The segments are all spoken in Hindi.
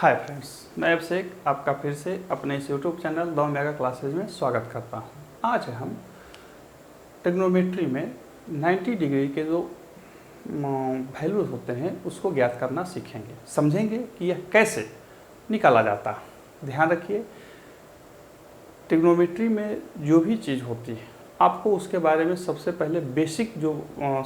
हाय फ्रेंड्स, मैं अभिषेक आपका फिर से अपने इस YouTube channel the mega classes में स्वागत करता हूं। आज हम ट्रिग्नोमेट्री में 90 डिग्री के जो वैल्यूज होते हैं उसको ज्ञात करना सीखेंगे, समझेंगे कि यह कैसे निकाला जाता है। ध्यान रखिए, ट्रिग्नोमेट्री में जो भी चीज़ होती है आपको उसके बारे में सबसे पहले बेसिक जो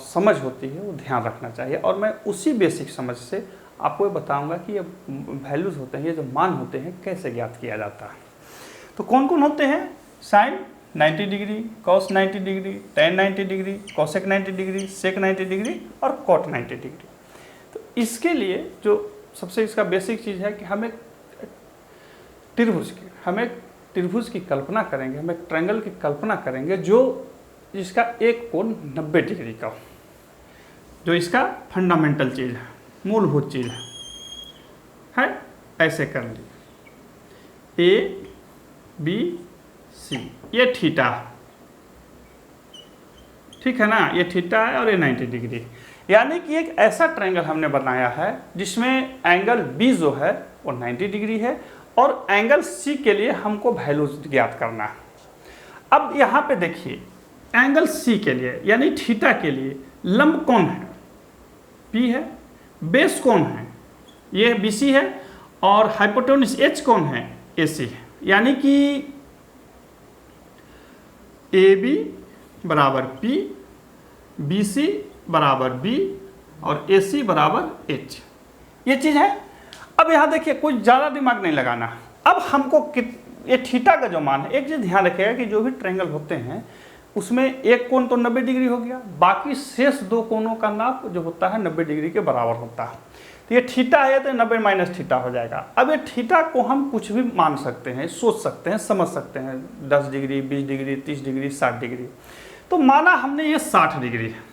समझ होती है वो ध्यान रखना चाहिए, और मैं उसी बेसिक समझ से आपको ये बताऊंगा कि ये वैल्यूज़ होते हैं, ये जो मान होते हैं कैसे ज्ञात किया जाता है। तो कौन कौन होते हैं? Sine 90 degree, cos 90 degree, tan 90 degree, cosec 90 degree, sec 90 degree और कॉट 90 डिग्री। तो इसके लिए जो सबसे इसका बेसिक चीज़ है कि हमें त्रिभुज की कल्पना करेंगे, हम एक ट्रायंगल की कल्पना करेंगे जो जिसका एक कोण 90 डिग्री का हो, जो इसका फंडामेंटल चीज़ है, मूलभूत चीज़ है। ऐसे कर ली ए बी सी, ये थीटा, ठीक है ना, ये थीटा है और ये 90 डिग्री। यानी कि एक ऐसा ट्रायंगल हमने बनाया है जिसमें एंगल बी जो है वो 90 डिग्री है और एंगल सी के लिए हमको वैल्यू ज्ञात करना है। अब यहाँ पे देखिए, एंगल सी के लिए यानी थीटा के लिए लंब कौन है? पी है। बेस कौन है? ये BC है। और हाइपोटेन्यूज H कौन है? AC है। यानी कि AB बराबर P, BC बराबर B और AC बराबर H, ये चीज़ है। अब यहाँ देखिए, कोई ज़्यादा दिमाग नहीं लगाना। अब हमको ये थीटा का जो मान है, एक चीज़ ध्यान रखिएगा कि जो भी ट्रायंगल होते हैं उसमें एक कोण तो 90 डिग्री हो गया, बाकी शेष दो कोणों का नाप जो होता है 90 डिग्री के बराबर होता है। तो ये थीटा है तो 90 माइनस थीटा हो जाएगा। अब ये थीटा को हम कुछ भी मान सकते हैं, सोच सकते हैं, समझ सकते हैं, 10 डिग्री, 20 डिग्री, 30 डिग्री, 60 डिग्री। तो माना हमने ये 60 डिग्री है।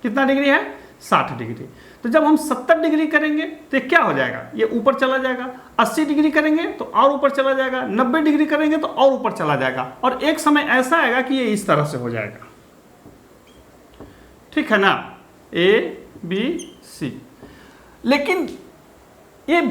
कितना डिग्री है? 60 डिग्री। तो जब हम 70 डिग्री करेंगे तो ये क्या हो जाएगा? ये ऊपर चला जाएगा। 80 डिग्री करेंगे तो और ऊपर चला जाएगा। 90 डिग्री करेंगे तो और ऊपर चला जाएगा। और एक समय ऐसा आएगा कि ये इस तरह से हो जाएगा, ठीक है ना, ABC। लेकिन ये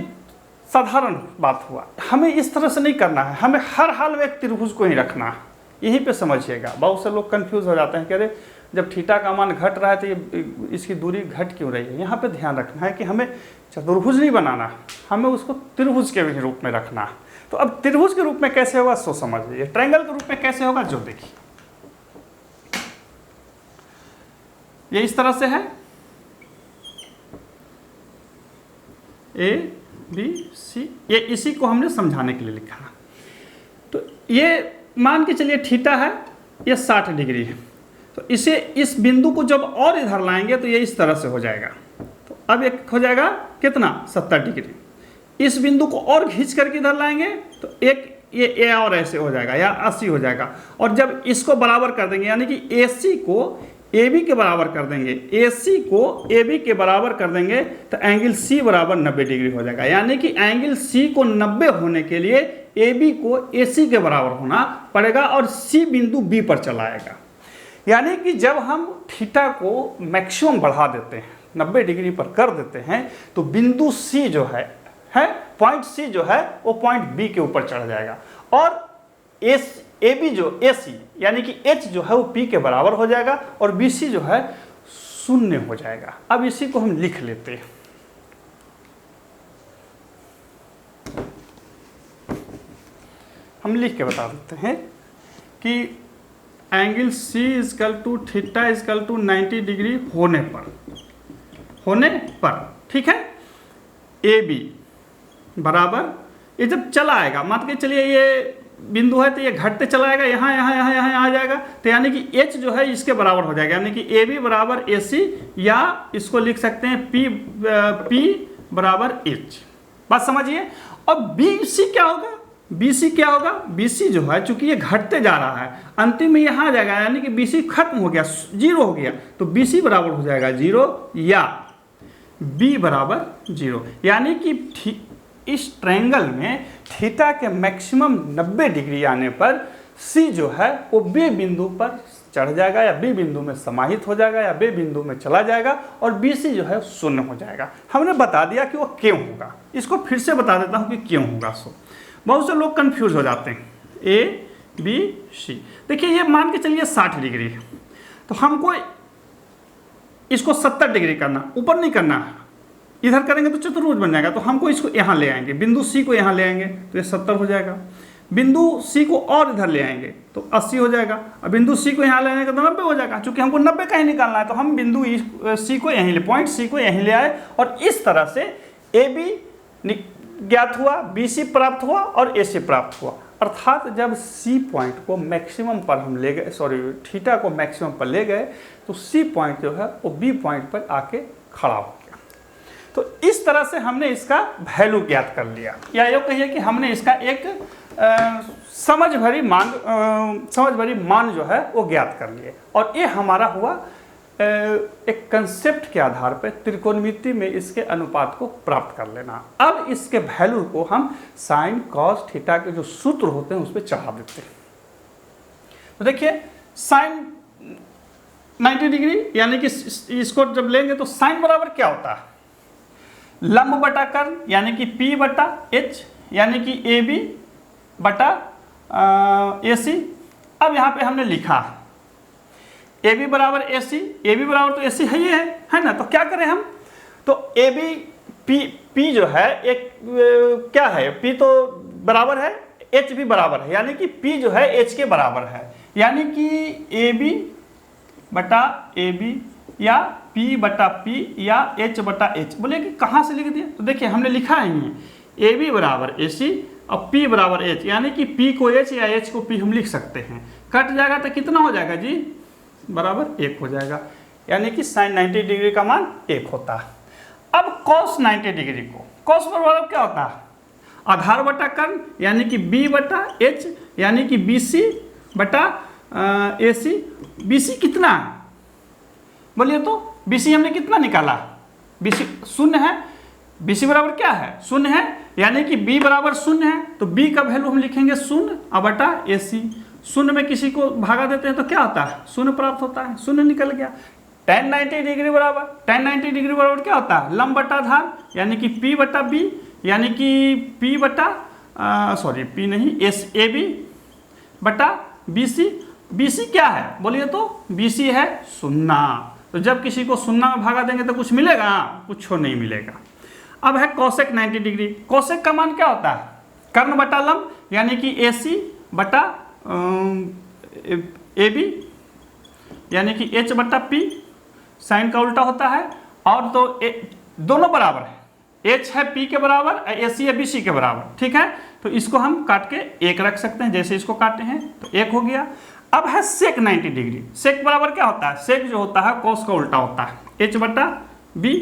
साधारण बात हुआ, हमें इस तरह से नहीं करना है, हमें हर हाल में एक त्रिभुज को ही रखना है। यहीं पे समझिएगा, बहुत से लोग कंफ्यूज हो जाते हैं कि अरे जब थीटा का मान घट रहा है तो ये इसकी दूरी घट क्यों रही है। यहाँ पे ध्यान रखना है कि हमें चतुर्भुज नहीं बनाना, हमें उसको त्रिभुज के रूप में रखना है। तो अब त्रिभुज के रूप में कैसे होगा सो समझ लीजिए, ट्रायंगल के रूप में कैसे होगा जो देखिए, ये इस तरह से है ABC, ये इसी को हमने समझाने के लिए लिखा है। तो ये मान के चलिए थीटा है, ये 60 डिग्री है। तो इसे, इस बिंदु को जब और इधर लाएंगे तो ये इस तरह से हो जाएगा। तो अब एक हो जाएगा कितना? 70 डिग्री। इस बिंदु को और खींच करके इधर लाएंगे तो एक ये और ऐसे हो जाएगा या 80 हो जाएगा। और जब इसको बराबर कर देंगे यानी कि AC को AB के बराबर कर देंगे, AC को AB के बराबर कर देंगे तो एंगल C बराबर 90 डिग्री हो जाएगा। यानी कि एंगल C को 90 होने के लिए AB को AC के बराबर होना पड़ेगा और C बिंदु B पर चला आएगा। यानी कि जब हम थीटा को मैक्सिमम बढ़ा देते हैं, 90 डिग्री पर कर देते हैं, तो बिंदु C जो है पॉइंट C जो है वो पॉइंट B के ऊपर चढ़ जाएगा और AB जो AC यानी कि H जो है वो P के बराबर हो जाएगा और BC जो है 0 हो जाएगा। अब इसी को हम लिख लेते हैं। हम लिख के बता देते हैं कि angle C is equal to theta is equal to 90 degree होने पर, ठीक है, AB बराबर, ये जब चला आएगा, मान के चलिए ये बिंदु है तो ये घटते चला आएगा, यहाँ आ जाएगा। तो यानी कि H जो है इसके बराबर हो जाएगा, यानी कि AB बराबर AC, या इसको लिख सकते हैं P बराबर H। बात समझिए। और BC क्या होगा? BC क्या होगा? BC जो है चूंकि ये घटते जा रहा है, अंतिम में यहाँ आ जाएगा, यानी कि BC खत्म हो गया, 0 हो गया, तो BC बराबर हो जाएगा 0 या B बराबर 0। यानी कि इस ट्रायंगल में थीटा के मैक्सिमम 90 डिग्री आने पर C जो है वो B बिंदु पर चढ़ जाएगा या बी बिंदु में समाहित हो जाएगा या बी बिंदु में चला जाएगा और बी सी जो है शून्य हो जाएगा। हमने बता दिया कि वो क्यों होगा, इसको फिर से बता देता हूँ कि क्यों होगा। सो बहुत से लोग कंफ्यूज हो जाते हैं। ए बी सी, देखिए ये मान के चलिए 60 डिग्री है, तो हमको इसको 70 डिग्री करना, ऊपर नहीं करना है। इधर करेंगे तो चतुर्भुज बन जाएगा, तो हमको इसको यहाँ ले आएंगे, बिंदु सी को यहाँ ले आएंगे तो ये 70 हो जाएगा। बिंदु सी को और इधर ले आएंगे तो 80 हो जाएगा, और बिंदु सी को यहाँ ले आएंगे तो 90 हो जाएगा। चूंकि हमको 90 का ही निकालना है तो हम बिंदु सी को यहीं ले, पॉइंट सी को यहीं ले आए और इस तरह से ए बी ज्ञात हुआ, बी सी प्राप्त हुआ और ए सी प्राप्त हुआ। अर्थात जब सी पॉइंट को मैक्सिमम पर हम ले गए, सॉरी थीटा को मैक्सिमम पर ले गए, तो सी पॉइंट जो है वो बी पॉइंट पर आके खड़ा हो गया। तो इस तरह से हमने इसका वैल्यू ज्ञात कर लिया, या ये कहिए कि हमने इसका एक समझ भरी मान जो है वो ज्ञात कर लिए। और ये हमारा हुआ एक कंसेप्ट के आधार पर त्रिकोणमिति में इसके अनुपात को प्राप्त कर लेना। अब इसके वैल्यू को हम साइन कॉस थीटा के जो सूत्र होते हैं उस पर चढ़ा देते हैं। तो देखिए साइन 90 डिग्री, यानी कि इसको जब लेंगे तो साइन बराबर क्या होता है, लंब बटा कर्ण, यानी कि P बटा H, यानी कि ए बी बटा ए सी। अब यहाँ पे हमने लिखा ए बी बराबर ए सी, ए बी बराबर तो ए सी है ना। तो क्या करें हम, तो ए बी पी जो है एक क्या है, पी तो बराबर है, एच भी बराबर है, यानी कि पी जो है एच के बराबर है, यानी कि ए बी बटा ए बी या P बटा P या H बटा H। बोले कि कहाँ से लिख दिया, तो देखिए हमने लिखा है ए बी बराबर ए सी और P बराबर H, यानी कि P को H या H को P हम लिख सकते हैं। कट जाएगा तो कितना हो जाएगा जी, बराबर 1 हो जाएगा, यानी कि साइन 90 डिग्री का मान 1 होता है। अब कॉस 90 डिग्री को, कॉस बराबर क्या होता है, आधार बटा कर्ण, यानी कि B बटा H, यानी कि BC बटा AC। BC कितना है बोलिए, तो BC हमने कितना निकाला, BC 0 है, BC बराबर क्या है 0 है, यानी कि B बराबर 0 है, तो B का वैल्यू हम लिखेंगे 0 और बटा AC। 0 में किसी को भागा देते हैं तो क्या होता है, 0 प्राप्त होता है, 0 निकल गया। tan 90 डिग्री बराबर, tan 90 डिग्री बराबर क्या होता है, लंब बटा आधार, यानी कि P बटा B, यानी कि P बटा P नहीं AB बटा BC। BC क्या है बोलिए, तो BC है 0। तो जब किसी को 0 में भागा देंगे तो कुछ मिलेगा, कुछ नहीं मिलेगा। अब है कोसेक 90 डिग्री। कोसेक का मान क्या होता है, कर्ण बटा लंब, यानी कि AC बटा AB, यानी कि H बटा P, साइन का उल्टा होता है। और तो दोनों बराबर है, H है P के बराबर, AC है BC के बराबर, ठीक है। तो इसको हम काट के 1 रख सकते हैं, जैसे इसको काटे हैं तो 1 हो गया। अब है सेक 90 डिग्री। सेक बराबर क्या होता है, सेक जो होता है कोस का उल्टा होता है, H बटा B,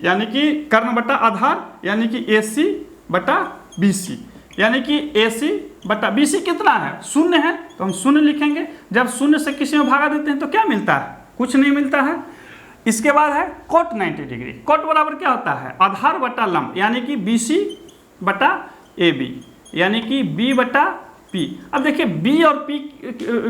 यानी कि कर्ण बटा आधार, यानी कि AC बटा BC, यानी कि AC बटा BC कितना है 0 है, तो हम 0 लिखेंगे। जब 0 से किसी में भागा देते हैं तो क्या मिलता है, कुछ नहीं मिलता है। इसके बाद है कोट 90 डिग्री। कोट बराबर क्या होता है, आधार बटा लंब, यानी कि BC बटा AB, यानी कि B बटा P। अब देखिए B और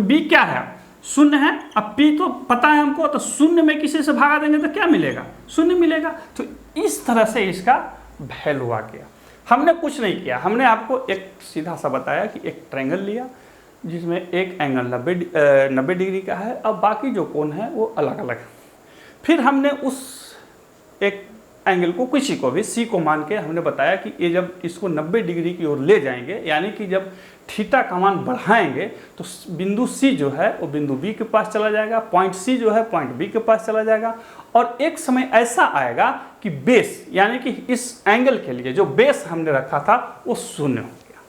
B क्या है 0 है, अब P तो पता है हमको, तो 0 में किसी से भागा देंगे तो क्या मिलेगा, 0 मिलेगा। तो इस तरह से इसका वैल्यू आ गया। हमने कुछ नहीं किया, हमने आपको एक सीधा सा बताया कि एक ट्रायंगल लिया जिसमें एक एंगल 90 डिग्री का है, अब बाकी जो कोण है वो अलग अलग है। फिर हमने उस एक एंगल को, किसी को भी C को मान के हमने बताया कि ये जब इसको 90 डिग्री की ओर ले जाएंगे, यानी कि जब थीटा का मान बढ़ाएंगे तो बिंदु C जो है वो बिंदु B के पास चला जाएगा, पॉइंट C जो है पॉइंट B के पास चला जाएगा। और एक समय ऐसा आएगा कि बेस, यानी कि इस एंगल के लिए जो बेस हमने रखा था वो 0 हो गया।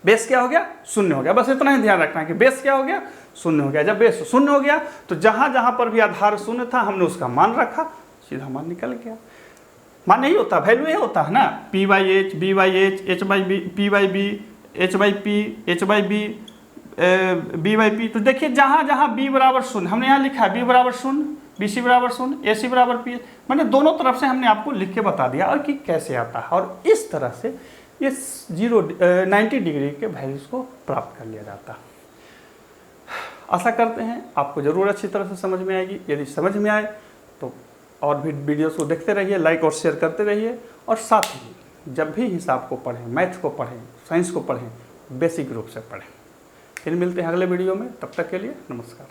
बेस क्या हो गया, 0 हो गया। बस इतना ही ध्यान रखना है कि बेस क्या हो गया, 0 हो गया। जब बेस 0 हो गया तो जहाँ जहाँ पर भी आधार 0 था हमने उसका मान रखा, सीधा मान निकल गया। मान नहीं होता, वैल्यू ये होता है ना, P/H, B/H, H/B, P/B, H/P, H/B, B/P। तो देखिए जहाँ जहाँ B बराबर 0, हमने यहाँ लिखा है B बराबर 0, BC बराबर 0, AC बराबर P, मैंने दोनों तरफ से हमने आपको लिख के बता दिया और कि कैसे आता है। और इस तरह से ये 90 डिग्री के वैल्यूज को प्राप्त कर लिया जाता है। आशा करते हैं आपको ज़रूर अच्छी तरह से समझ में आएगी। यदि समझ में आए तो और भी वीडियोस को देखते रहिए, लाइक और शेयर करते रहिए, और साथ ही जब भी हिसाब को पढ़ें, मैथ को पढ़ें, साइंस को पढ़ें, बेसिक रूप से पढ़ें। फिर मिलते हैं अगले वीडियो में, तब तक के लिए नमस्कार।